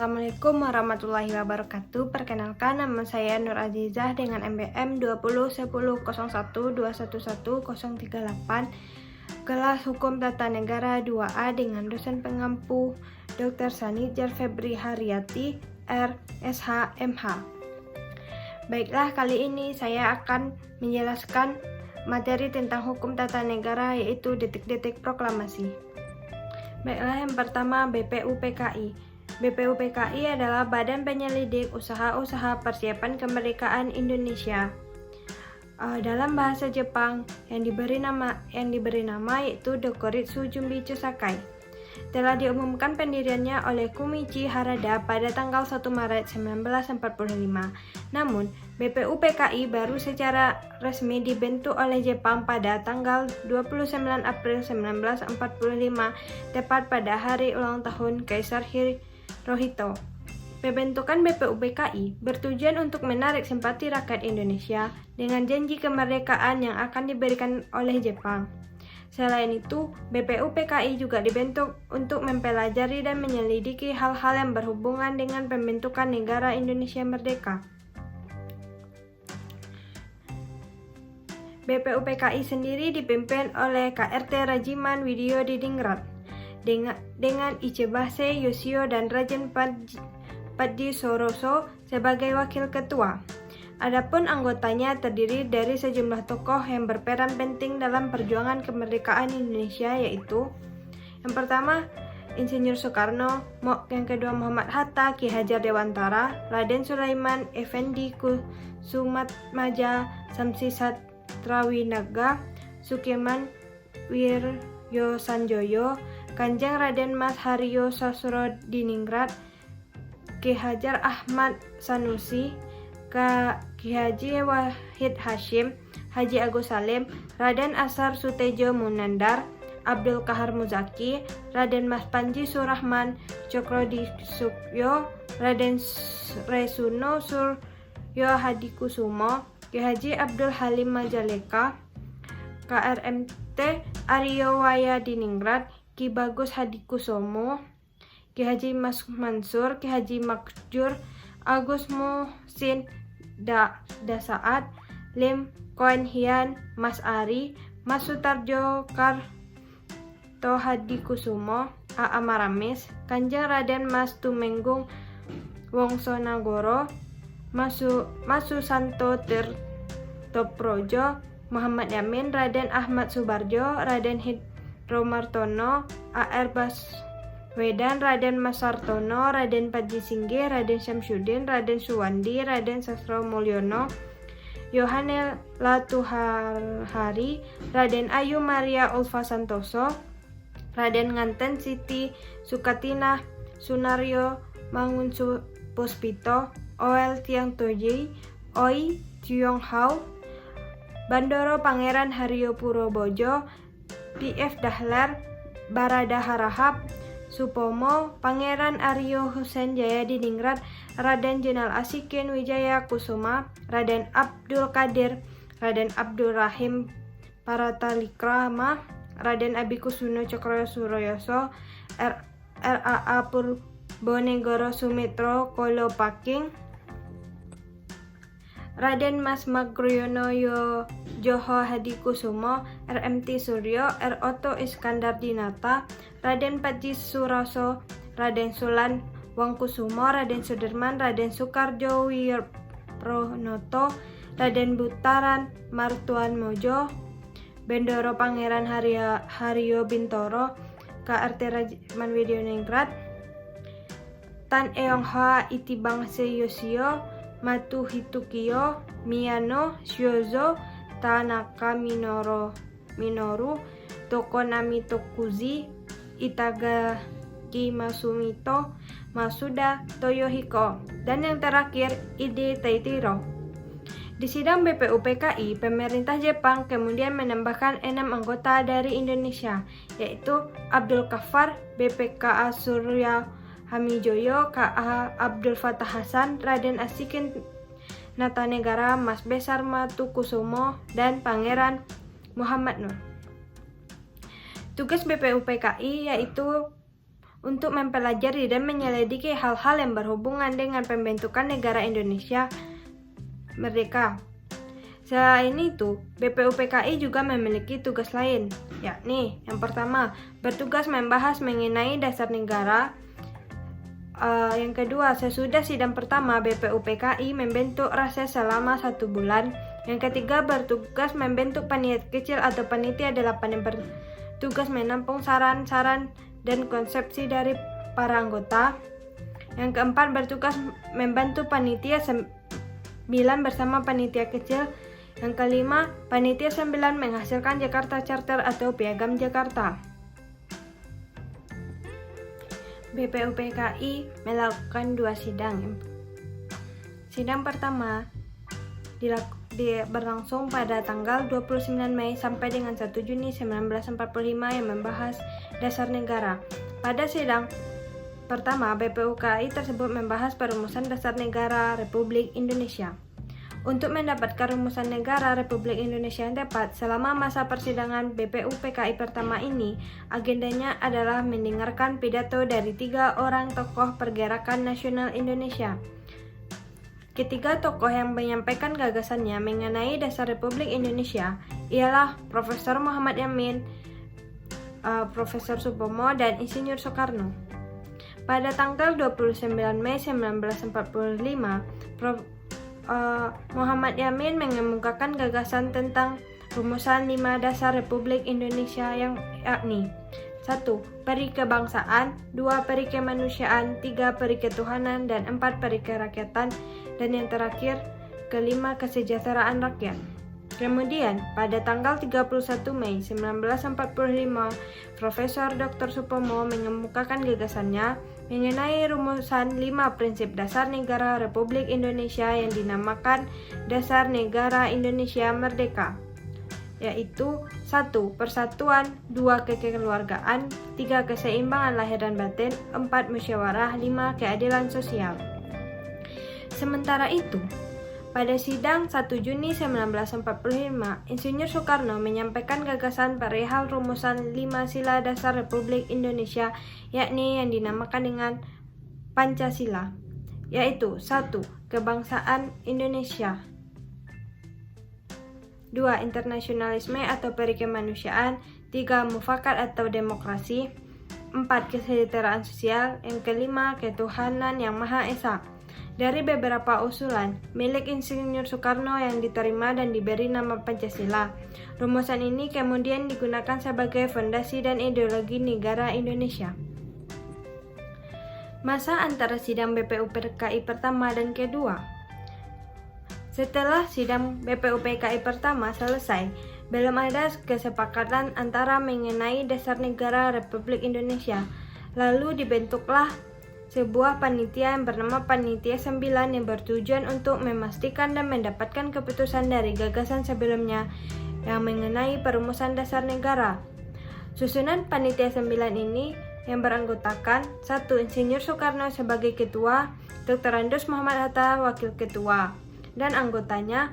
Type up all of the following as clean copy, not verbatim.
Assalamualaikum warahmatullahi wabarakatuh. Perkenalkan, nama saya Nur Azizah dengan MBM 201001211038, kelas Hukum Tata Negara 2A dengan dosen pengampu Dr. Sanidjar Febri Haryati, RSH MH. Baiklah, kali ini saya akan menjelaskan materi tentang hukum tata negara, yaitu detik-detik proklamasi. Baiklah, yang pertama BPUPKI. BPUPKI adalah Badan Penyelidik Usaha-Usaha Persiapan Kemerdekaan Indonesia. Dalam bahasa Jepang yang diberi nama yaitu Dokuritsu Jumbicho Sakai. Telah diumumkan pendiriannya oleh Kumichi Harada pada tanggal 1 Maret 1945. Namun, BPUPKI baru secara resmi dibentuk oleh Jepang pada tanggal 29 April 1945, tepat pada hari ulang tahun Kaisar Hirohito. Pembentukan BPUPKI bertujuan untuk menarik simpati rakyat Indonesia dengan janji kemerdekaan yang akan diberikan oleh Jepang. Selain itu, BPUPKI juga dibentuk untuk mempelajari dan menyelidiki hal-hal yang berhubungan dengan pembentukan negara Indonesia merdeka. BPUPKI sendiri dipimpin oleh KRT Rajiman Widyodiningrat dengan Ichibase Yoshio dan Rajen Padji Soroso sebagai wakil ketua. Adapun anggotanya terdiri dari sejumlah tokoh yang berperan penting dalam perjuangan kemerdekaan Indonesia, yaitu yang pertama Insinyur Soekarno, yang kedua Muhammad Hatta, Ki Hajar Dewantara, Raden Sulaiman Effendi Kusumatmaja, Samsi Satrawinega, Sukeman Wiryo Sanjoyo, Kanjeng Raden Mas Haryo Sasrodiningrat, Ki Hajar Ahmad Sanusi, Ki Haji Wahid Hashim, Haji Agus Salim, Raden Asar Sutejo Munandar, Abdul Kahar Muzaki, Raden Mas Panji Surahman Cokrodisukyo, Raden Resuno Suryo Hadikusumo, Ki Haji Abdul Halim Majaleka, KRMT Aryo Wayadiningrat, Ki Bagus Hadikusumo, Ki Haji Mas Mansur, Ki Haji Makjur, Agus Muhsin Dasaat, Lim Koen Hian, Mas Ari, Mas Sutarjo Karto Hadikusumo, A.A. Maramis, Kanjeng Raden Mas Tumenggung Wongsonagoro, Mas Susanto Tirtoprojo, Muhammad Yamin, Raden Ahmad Subarjo, Raden Hidromartono, A.R. Baswedan, Raden Mas Sartono, Raden Padji Singgi, Raden Syamsuddin, Raden Suwandi, Raden Sastro Mulyono, Yohane Latuhari, Raden Ayu Maria Ulfa Santoso, Raden Nganten Siti Sukatina, Sunaryo Mangun Puspito, Oel Tiang Toji, Oi Jiong Hao, Bandoro Pangeran Haryo Purobojo, P.F. Dahlan, Barada Harahap, Supomo, Pangeran Aryo Husein Jayadiningrat, Raden Jenderal Asikin Wijaya Kusuma, Raden Abdul Qadir, Raden Abdul Rahim Paratalikrama, Raden Abikusuno Cokrosuroyoso, RAA Purbonegoro Sumitro Kolopaking, Raden Mas Magruyono Joho Hadikusumo, RMT Suryo, R. Oto Iskandar Dinata, Raden Padji Suroso, Raden Sulan Wangkusumo, Raden Sudirman, Raden Soekarjo Wirpronoto, Raden Butaran Martuan Mojo, Bendoro Pangeran Haryo Bintoro, KRT Rajiman Widyodiningrat, Tan Eong Hoa Itibangse Yoshio, Matu Hitukiyo, Miyano Shiozo, Tanaka Minoru, Tokonami Tokuzi, Itagaki Masumito, Masuda Toyohiko, dan yang terakhir Ide Taitiro. Di sidang BPUPKI, pemerintah Jepang kemudian menambahkan 6 anggota dari Indonesia, yaitu Abdul Ghaffar, BPKA Surya Hamijoyo, K.A. Abdul Fattah Hasan, Raden Asikin Natanegara, Mas Besar Matukusumo, dan Pangeran Muhammad Nur. Tugas BPUPKI yaitu untuk mempelajari dan menyelidiki hal-hal yang berhubungan dengan pembentukan negara Indonesia merdeka. Selain itu, BPUPKI juga memiliki tugas lain, yakni yang pertama, bertugas membahas mengenai dasar negara. Yang kedua, sesudah sidang pertama, BPUPKI membentuk rases selama 1 bulan. Yang ketiga, bertugas membentuk panitia kecil atau panitia 8 yang bertugas menampung saran-saran dan konsepsi dari para anggota. Yang keempat, bertugas membantu panitia 9 bersama panitia kecil. Yang kelima, panitia 9 menghasilkan Jakarta Charter atau Piagam Jakarta. BPUPKI melakukan 2 sidang. Sidang pertama berlangsung pada tanggal 29 Mei sampai dengan 1 Juni 1945 yang membahas dasar negara. Pada sidang pertama, BPUPKI tersebut membahas perumusan dasar negara Republik Indonesia. Untuk mendapatkan rumusan negara Republik Indonesia yang tepat, selama masa persidangan BPUPKI pertama ini, agendanya adalah mendengarkan pidato dari 3 orang tokoh pergerakan nasional Indonesia. Ketiga tokoh yang menyampaikan gagasannya mengenai dasar Republik Indonesia ialah Profesor Muhammad Yamin, Profesor Supomo, dan Insinyur Soekarno. Pada tanggal 29 Mei 1945, Muhammad Yamin mengemukakan gagasan tentang rumusan 5 dasar Republik Indonesia yang yakni 1. Peri kebangsaan, 2. Peri kemanusiaan, 3. Peri ketuhanan, dan 4. Peri kerakyatan, dan yang terakhir, kelima, kesejahteraan rakyat. Kemudian, pada tanggal 31 Mei 1945, Profesor Dr. Supomo mengemukakan gagasannya mengenai rumusan 5 prinsip dasar negara Republik Indonesia yang dinamakan Dasar Negara Indonesia Merdeka, yaitu 1. Persatuan, 2. Kekeluargaan, 3. Keseimbangan lahir dan batin, 4. Musyawarah, 5. Keadilan sosial. Sementara itu, pada sidang 1 Juni 1945, Insinyur Soekarno menyampaikan gagasan perihal rumusan 5 sila dasar Republik Indonesia, yakni yang dinamakan dengan Pancasila, yaitu 1. Kebangsaan Indonesia, 2. Internasionalisme atau peri kemanusiaan, 3. Mufakat atau demokrasi, 4. Kesejahteraan sosial, yang kelima, ketuhanan yang Maha Esa. Dari beberapa usulan milik Insinyur Soekarno yang diterima dan diberi nama Pancasila, rumusan ini kemudian digunakan sebagai fondasi dan ideologi negara Indonesia. Masa antara sidang BPUPKI pertama dan kedua. Setelah sidang BPUPKI pertama selesai, belum ada kesepakatan antara mengenai dasar negara Republik Indonesia. Lalu dibentuklah sebuah panitia yang bernama Panitia 9 yang bertujuan untuk memastikan dan mendapatkan keputusan dari gagasan sebelumnya yang mengenai perumusan dasar negara. Susunan Panitia 9 ini yang beranggotakan 1. Insinyur Soekarno sebagai ketua, Dr. Andos Muhammad Hatta wakil ketua, dan anggotanya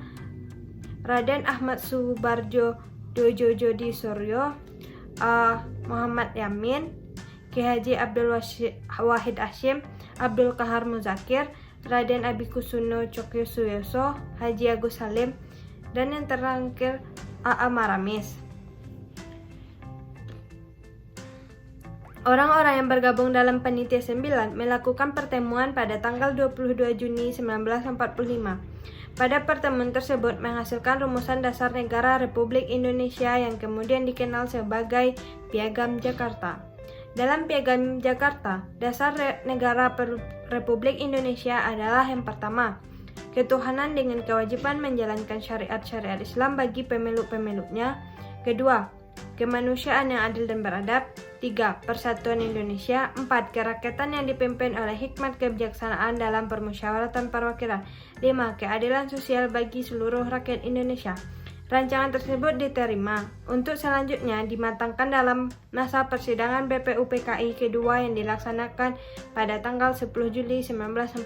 Raden Ahmad Subarjo Djoko Suryo, Muhammad Yamin, Ki Haji Abdul Wahid Hasyim, Abdul Kahar Muzakir, Raden Abikusuno Cokyosuyoso, Haji Agus Salim, dan yang terakhir A.A. Maramis. Orang-orang yang bergabung dalam Panitia 9 melakukan pertemuan pada tanggal 22 Juni 1945. Pada pertemuan tersebut menghasilkan rumusan dasar negara Republik Indonesia yang kemudian dikenal sebagai Piagam Jakarta. Dalam Piagam Jakarta, dasar negara Republik Indonesia adalah yang pertama, ketuhanan dengan kewajiban menjalankan syariat-syariat Islam bagi pemeluk-pemeluknya. Kedua, kemanusiaan yang adil dan beradab. 3. Persatuan Indonesia. 4. Kerakyatan yang dipimpin oleh hikmat kebijaksanaan dalam permusyawaratan perwakilan. 5. Keadilan sosial bagi seluruh rakyat Indonesia. Rancangan tersebut diterima untuk selanjutnya dimatangkan dalam masa persidangan BPUPKI kedua yang dilaksanakan pada tanggal 10 Juli 1945.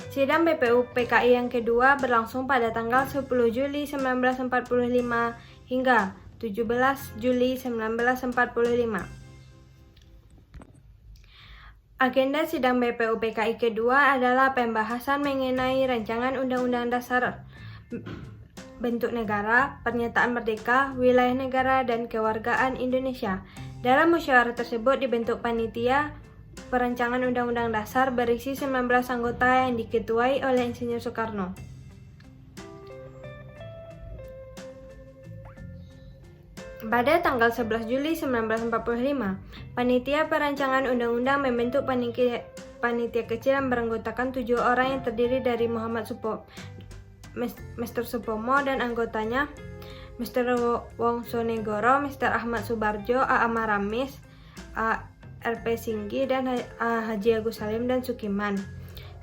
Sidang BPUPKI yang kedua berlangsung pada tanggal 10 Juli 1945 hingga 17 Juli 1945. Agenda sidang BPUPKI kedua adalah pembahasan mengenai Rancangan Undang-Undang Dasar Bentuk Negara, Pernyataan Merdeka, Wilayah Negara, dan Kewargaan Indonesia. Dalam musyawarah tersebut dibentuk panitia perancangan Undang-Undang Dasar berisi 19 anggota yang diketuai oleh Insinyur Soekarno. Pada tanggal 11 Juli 1945, panitia perancangan undang-undang membentuk panitia kecil yang beranggotakan 7 orang yang terdiri dari Mr. Supomo dan anggotanya, Mr. Wongsonegoro, Mr. Ahmad Subarjo, A. Maramis, A. R.P. Singgi, dan Haji Agus Salim dan Sukiman.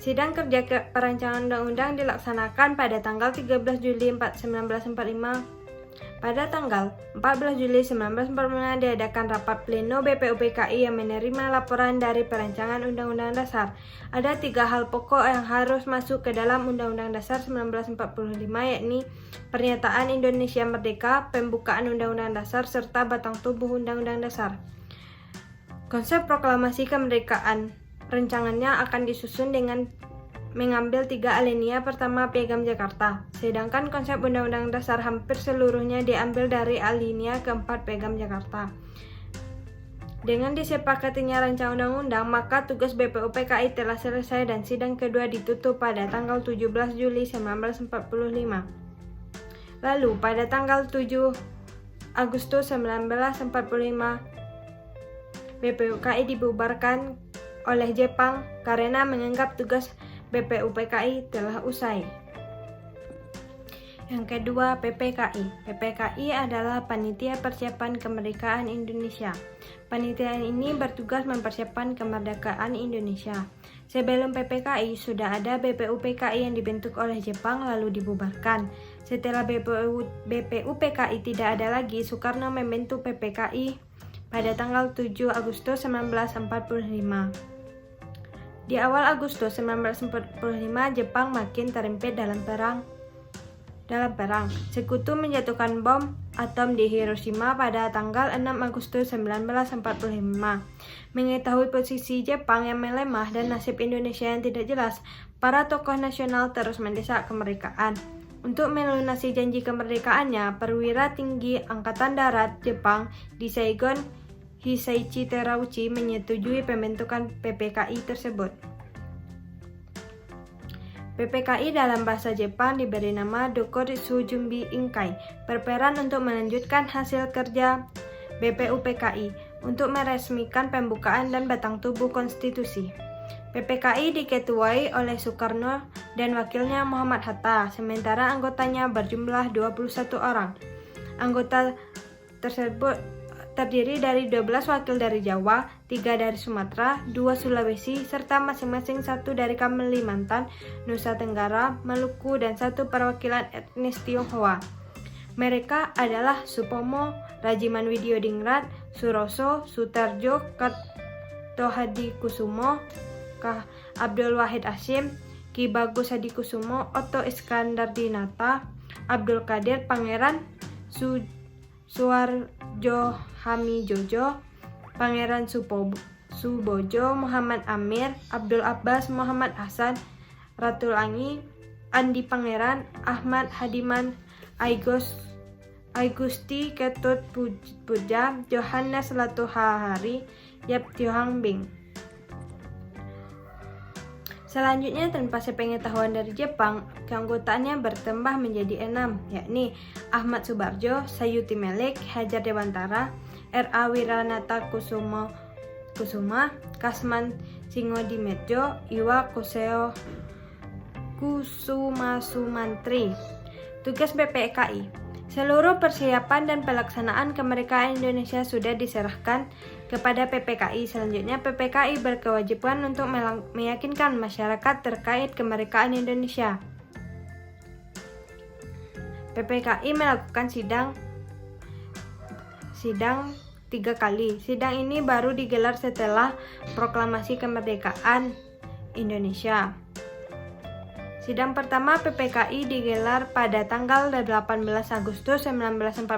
Sidang kerja perancangan undang-undang dilaksanakan pada tanggal 13 Juli 1945. Pada tanggal 14 Juli 1945 diadakan rapat pleno BPUPKI yang menerima laporan dari perancangan Undang-Undang Dasar. Ada 3 hal pokok yang harus masuk ke dalam Undang-Undang Dasar 1945, yakni Pernyataan Indonesia Merdeka, Pembukaan Undang-Undang Dasar, serta batang tubuh Undang-Undang Dasar. Konsep proklamasi kemerdekaan rencangannya akan disusun dengan mengambil 3 alinea. Pertama, Piagam Jakarta, sedangkan konsep Undang-Undang Dasar hampir seluruhnya diambil dari alinea keempat Piagam Jakarta. Dengan disepakatinya rancangan undang-undang, maka tugas BPUPKI telah selesai dan sidang kedua ditutup pada tanggal 17 Juli 1945. Lalu, pada tanggal 7 Agustus 1945, BPUPKI dibubarkan oleh Jepang karena menganggap tugas BPUPKI telah usai. Yang kedua, PPKI. PPKI adalah Panitia Persiapan Kemerdekaan Indonesia. Panitia ini bertugas mempersiapkan kemerdekaan Indonesia. Sebelum PPKI, sudah ada BPUPKI yang dibentuk oleh Jepang lalu dibubarkan. Setelah BPUPKI tidak ada lagi, Soekarno membentuk PPKI pada tanggal 7 Agustus 1945. Di awal Agustus 1945, Jepang makin terhimpit dalam perang. Sekutu menjatuhkan bom atom di Hiroshima pada tanggal 6 Agustus 1945. Mengetahui posisi Jepang yang melemah dan nasib Indonesia yang tidak jelas, para tokoh nasional terus mendesak kemerdekaan. Untuk melunasi janji kemerdekaannya, perwira tinggi Angkatan Darat Jepang di Saigon, Hisaichi Terauchi, menyetujui pembentukan PPKI tersebut. PPKI dalam bahasa Jepang diberi nama Dokuritsu Junbi Inkai, berperan untuk melanjutkan hasil kerja BPUPKI untuk meresmikan pembukaan dan batang tubuh konstitusi. PPKI diketuai oleh Soekarno dan wakilnya Muhammad Hatta, sementara anggotanya berjumlah 21 orang. Anggota tersebut terdiri dari 12 wakil dari Jawa, 3 dari Sumatera, 2 Sulawesi, serta masing-masing 1 dari Kalimantan, Nusa Tenggara, Maluku, dan 1 perwakilan etnis Tionghoa. Mereka adalah Supomo, Rajiman Widyodingrat, Suroso, Sutarjo, Kartohadikusumo, Abdul Wahid Hasyim, Ki Bagus Hadikusumo, Otto Iskandardinata, Abdul Qadir, Pangeran Suwarjo Hamijojo, Pangeran Subojo, Muhammad Amir, Abdul Abbas, Muhammad Hasan, Ratul Angi, Andi Pangeran, Ahmad Hadiman, Aigusti Ketut Puja, Johannes Latuhahari, Yap Tiohang Bing. Selanjutnya, tanpa sepengetahuan dari Jepang, keanggotaannya bertambah menjadi 6, yakni Ahmad Subarjo, Sayuti Melik, Hajar Dewantara, R.A. Wiranata Kusuma, Kasman Singodimedjo, Iwa Kusuma Sumantri. Tugas BPKI. Seluruh persiapan dan pelaksanaan kemerdekaan Indonesia sudah diserahkan kepada PPKI. Selanjutnya, PPKI berkewajiban untuk meyakinkan masyarakat terkait kemerdekaan Indonesia. PPKI melakukan sidang 3 kali. Sidang ini baru digelar setelah proklamasi kemerdekaan Indonesia. Sidang pertama PPKI digelar pada tanggal 18 Agustus 1945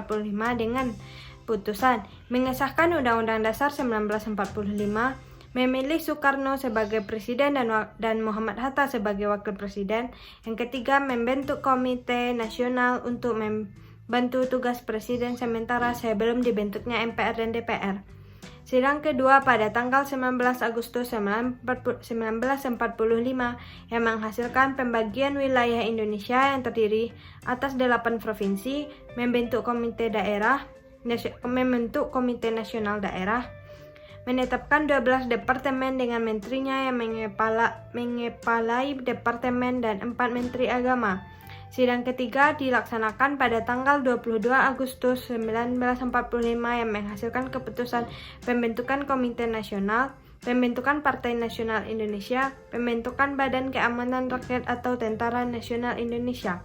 dengan putusan mengesahkan Undang-Undang Dasar 1945, memilih Soekarno sebagai presiden dan Muhammad Hatta sebagai wakil presiden. Yang ketiga, membentuk Komite Nasional untuk membantu tugas presiden sementara sebelum dibentuknya MPR dan DPR. Sidang kedua pada tanggal 19 Agustus 1945 yang menghasilkan pembagian wilayah Indonesia yang terdiri atas 8 provinsi, membentuk Komite Nasional Daerah, menetapkan 12 departemen dengan menterinya yang mengepalai departemen dan 4 menteri agama. Sidang ketiga dilaksanakan pada tanggal 22 Agustus 1945 yang menghasilkan keputusan pembentukan Komite Nasional, pembentukan Partai Nasional Indonesia, pembentukan Badan Keamanan Rakyat atau Tentara Nasional Indonesia.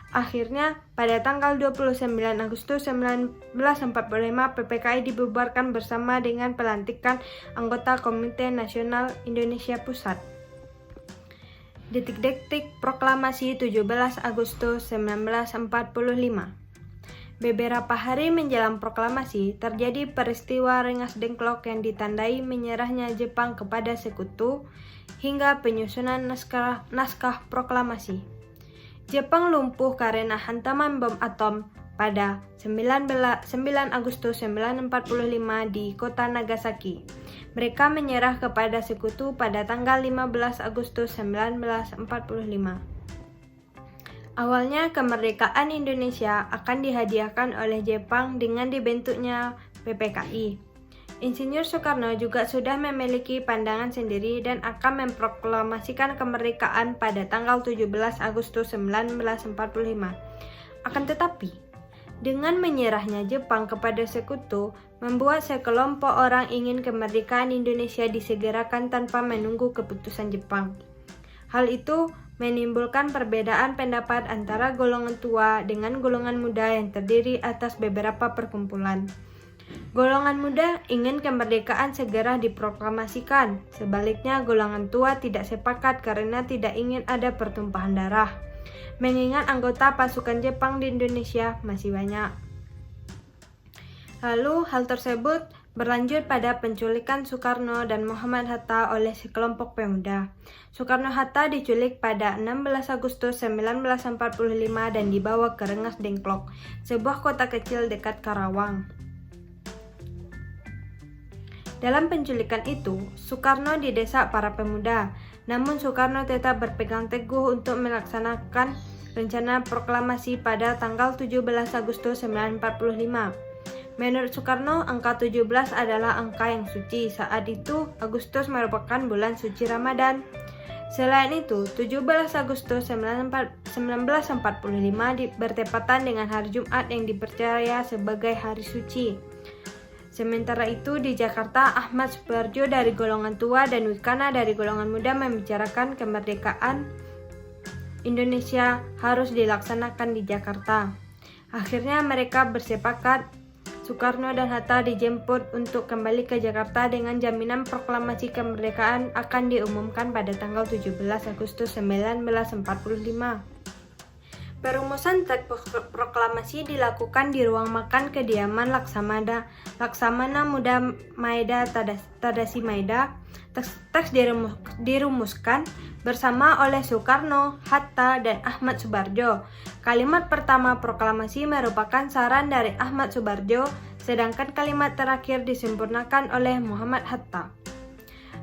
Akhirnya, pada tanggal 29 Agustus 1945, PPKI dibubarkan bersama dengan pelantikan anggota Komite Nasional Indonesia Pusat. Detik-detik Proklamasi 17 Agustus 1945. Beberapa hari menjelang proklamasi, terjadi peristiwa Rengas Dengklok yang ditandai menyerahnya Jepang kepada sekutu hingga penyusunan naskah proklamasi. Jepang lumpuh karena hantaman bom atom pada 9 Agustus 1945 di kota Nagasaki. Mereka menyerah kepada sekutu pada tanggal 15 Agustus 1945. Awalnya kemerdekaan Indonesia akan dihadiahkan oleh Jepang dengan dibentuknya PPKI. Insinyur Soekarno juga sudah memiliki pandangan sendiri dan akan memproklamasikan kemerdekaan pada tanggal 17 Agustus 1945. Akan tetapi, dengan menyerahnya Jepang kepada sekutu, membuat sekelompok orang ingin kemerdekaan Indonesia disegerakan tanpa menunggu keputusan Jepang. Hal itu menimbulkan perbedaan pendapat antara golongan tua dengan golongan muda yang terdiri atas beberapa perkumpulan. Golongan muda ingin kemerdekaan segera diproklamasikan, sebaliknya golongan tua tidak sepakat karena tidak ingin ada pertumpahan darah. Mengingat anggota pasukan Jepang di Indonesia masih banyak. Lalu hal tersebut berlanjut pada penculikan Soekarno dan Muhammad Hatta oleh sekelompok pemuda. Soekarno-Hatta diculik pada 16 Agustus 1945 dan dibawa ke Rengas Dengklok, sebuah kota kecil dekat Karawang. Dalam penculikan itu, Soekarno didesak para pemuda, namun Soekarno tetap berpegang teguh untuk melaksanakan rencana proklamasi pada tanggal 17 Agustus 1945. Menurut Soekarno, angka 17 adalah angka yang suci. Saat itu, Agustus merupakan bulan suci Ramadan. Selain itu, 17 Agustus 1945 bertepatan dengan hari Jumat yang dipercaya sebagai hari suci. Sementara itu, di Jakarta, Ahmad Subarjo dari golongan tua dan Wikana dari golongan muda membicarakan kemerdekaan Indonesia harus dilaksanakan di Jakarta. Akhirnya mereka bersepakat, Soekarno dan Hatta dijemput untuk kembali ke Jakarta dengan jaminan proklamasi kemerdekaan akan diumumkan pada tanggal 17 Agustus 1945. Perumusan teks proklamasi dilakukan di ruang makan kediaman Laksamana Muda Maeda Tadashi Maeda. Teks dirumuskan bersama oleh Soekarno, Hatta, dan Ahmad Subarjo. Kalimat pertama proklamasi merupakan saran dari Ahmad Subarjo, sedangkan kalimat terakhir disempurnakan oleh Muhammad Hatta.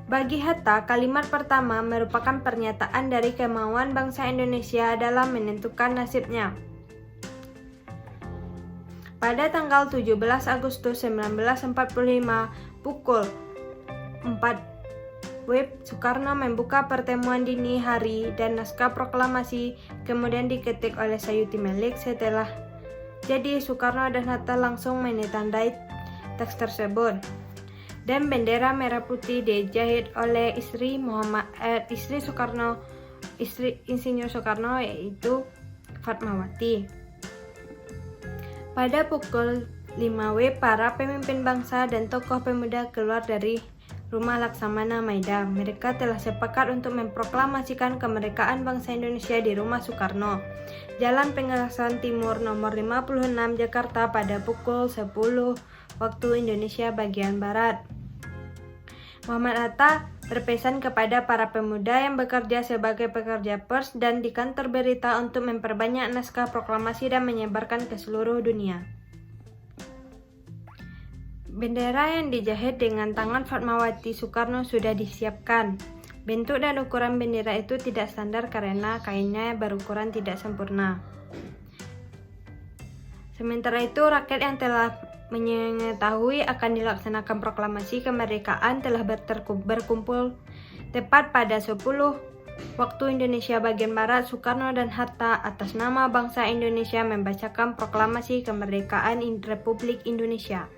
Bagi Hatta, kalimat pertama merupakan pernyataan dari kemauan bangsa Indonesia dalam menentukan nasibnya. Pada tanggal 17 Agustus 1945, pukul 4 WIB, Soekarno membuka pertemuan dini hari dan naskah proklamasi kemudian diketik oleh Sayuti Melik. Setelah jadi, Soekarno dan Hatta langsung menetandai teks tersebut. Dan bendera merah putih dijahit oleh istri Insinyur Soekarno, yaitu Fatmawati. Pada pukul 5 WIB, para pemimpin bangsa dan tokoh pemuda keluar dari rumah Laksamana Maeda. Mereka telah sepakat untuk memproklamasikan kemerdekaan bangsa Indonesia di rumah Soekarno, Jalan Pengasahan Timur nomor 56 Jakarta pada pukul 10 waktu Indonesia bagian Barat. Muhammad Hatta berpesan kepada para pemuda yang bekerja sebagai pekerja pers dan di kantor berita untuk memperbanyak naskah proklamasi dan menyebarkan ke seluruh dunia. Bendera yang dijahit dengan tangan Fatmawati Soekarno sudah disiapkan. Bentuk dan ukuran bendera itu tidak standar karena kainnya berukuran tidak sempurna. Sementara itu, rakyat yang telah mengetahui akan dilaksanakan proklamasi kemerdekaan telah berkumpul tepat pada 10 waktu Indonesia bagian Barat. Soekarno dan Hatta atas nama bangsa Indonesia membacakan proklamasi kemerdekaan Republik Indonesia.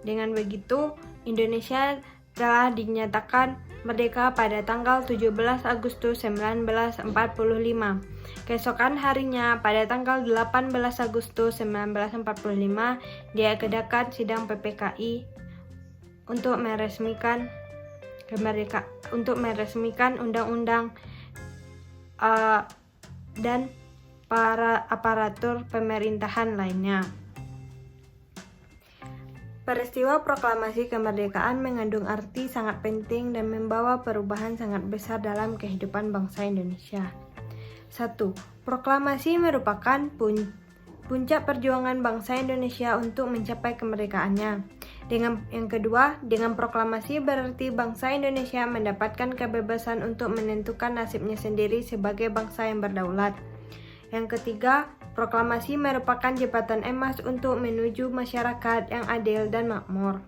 Dengan begitu, Indonesia telah dinyatakan merdeka pada tanggal 17 Agustus 1945. Keesokan harinya, pada tanggal 18 Agustus 1945, diadakan sidang PPKI untuk meresmikan undang-undang dan para aparatur pemerintahan lainnya. Peristiwa proklamasi kemerdekaan mengandung arti sangat penting dan membawa perubahan sangat besar dalam kehidupan bangsa Indonesia. 1. Proklamasi merupakan puncak perjuangan bangsa Indonesia untuk mencapai kemerdekaannya. Yang kedua, dengan proklamasi berarti bangsa Indonesia mendapatkan kebebasan untuk menentukan nasibnya sendiri sebagai bangsa yang berdaulat. Yang ketiga, proklamasi merupakan jembatan emas untuk menuju masyarakat yang adil dan makmur.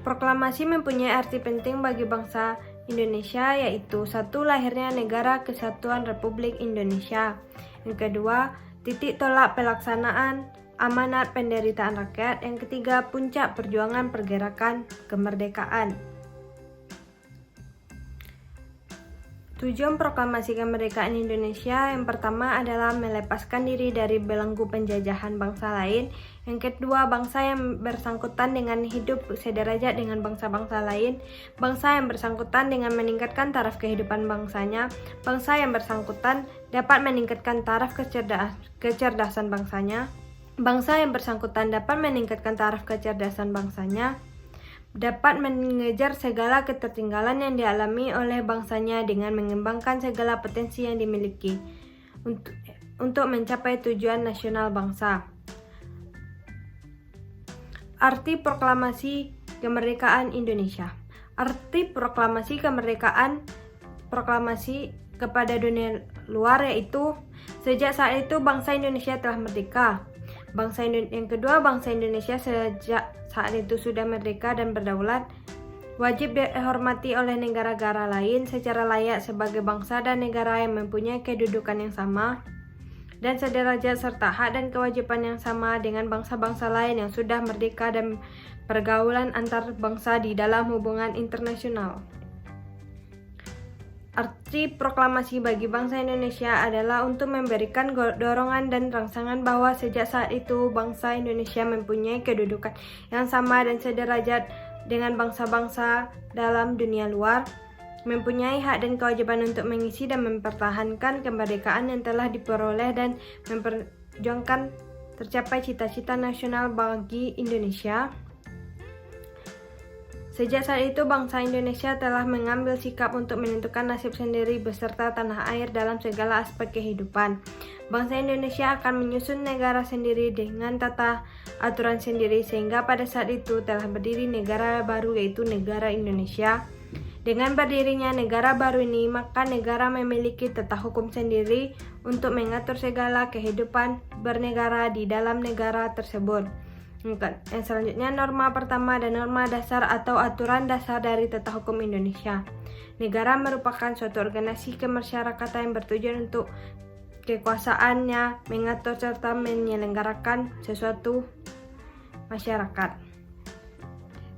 Proklamasi mempunyai arti penting bagi bangsa Indonesia, yaitu 1. Lahirnya Negara Kesatuan Republik Indonesia. Yang kedua, titik tolak pelaksanaan amanat penderitaan rakyat. Yang ketiga, puncak perjuangan pergerakan kemerdekaan. Tujuan proklamasi kemerdekaan Indonesia yang pertama adalah melepaskan diri dari belenggu penjajahan bangsa lain. Yang kedua, bangsa yang bersangkutan dengan hidup sederajat dengan bangsa-bangsa lain. Bangsa yang bersangkutan dengan meningkatkan taraf kehidupan bangsanya. Bangsa yang bersangkutan dapat meningkatkan taraf kecerdasan bangsanya. Bangsa yang bersangkutan dapat meningkatkan taraf kecerdasan bangsanya. Dapat mengejar segala ketertinggalan yang dialami oleh bangsanya dengan mengembangkan segala potensi yang dimiliki untuk mencapai tujuan nasional bangsa. Arti proklamasi kemerdekaan Indonesia. Arti proklamasi kepada dunia luar yaitu sejak saat itu bangsa Indonesia telah merdeka. Yang kedua, bangsa Indonesia sejak saat itu sudah merdeka dan berdaulat, wajib dihormati oleh negara-negara lain secara layak sebagai bangsa dan negara yang mempunyai kedudukan yang sama dan sederajat serta hak dan kewajiban yang sama dengan bangsa-bangsa lain yang sudah merdeka dan pergaulan antar bangsa di dalam hubungan internasional. Arti proklamasi bagi bangsa Indonesia adalah untuk memberikan dorongan dan rangsangan bahwa sejak saat itu bangsa Indonesia mempunyai kedudukan yang sama dan sederajat dengan bangsa-bangsa dalam dunia luar, mempunyai hak dan kewajiban untuk mengisi dan mempertahankan kemerdekaan yang telah diperoleh dan memperjuangkan tercapai cita-cita nasional bagi Indonesia. Sejak saat itu, bangsa Indonesia telah mengambil sikap untuk menentukan nasib sendiri beserta tanah air dalam segala aspek kehidupan. Bangsa Indonesia akan menyusun negara sendiri dengan tata aturan sendiri sehingga pada saat itu telah berdiri negara baru yaitu negara Indonesia. Dengan berdirinya negara baru ini, maka negara memiliki tata hukum sendiri untuk mengatur segala kehidupan bernegara di dalam negara tersebut. Yang selanjutnya, norma pertama dan norma dasar atau aturan dasar dari tata hukum Indonesia. Negara merupakan suatu organisasi kemasyarakatan yang bertujuan untuk kekuasaannya mengatur serta menyelenggarakan sesuatu masyarakat.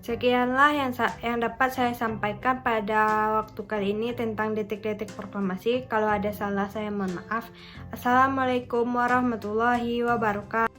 Sekianlah yang dapat saya sampaikan pada waktu kali ini tentang detik-detik proklamasi. Kalau ada salah, saya mohon maaf. Assalamualaikum warahmatullahi wabarakatuh.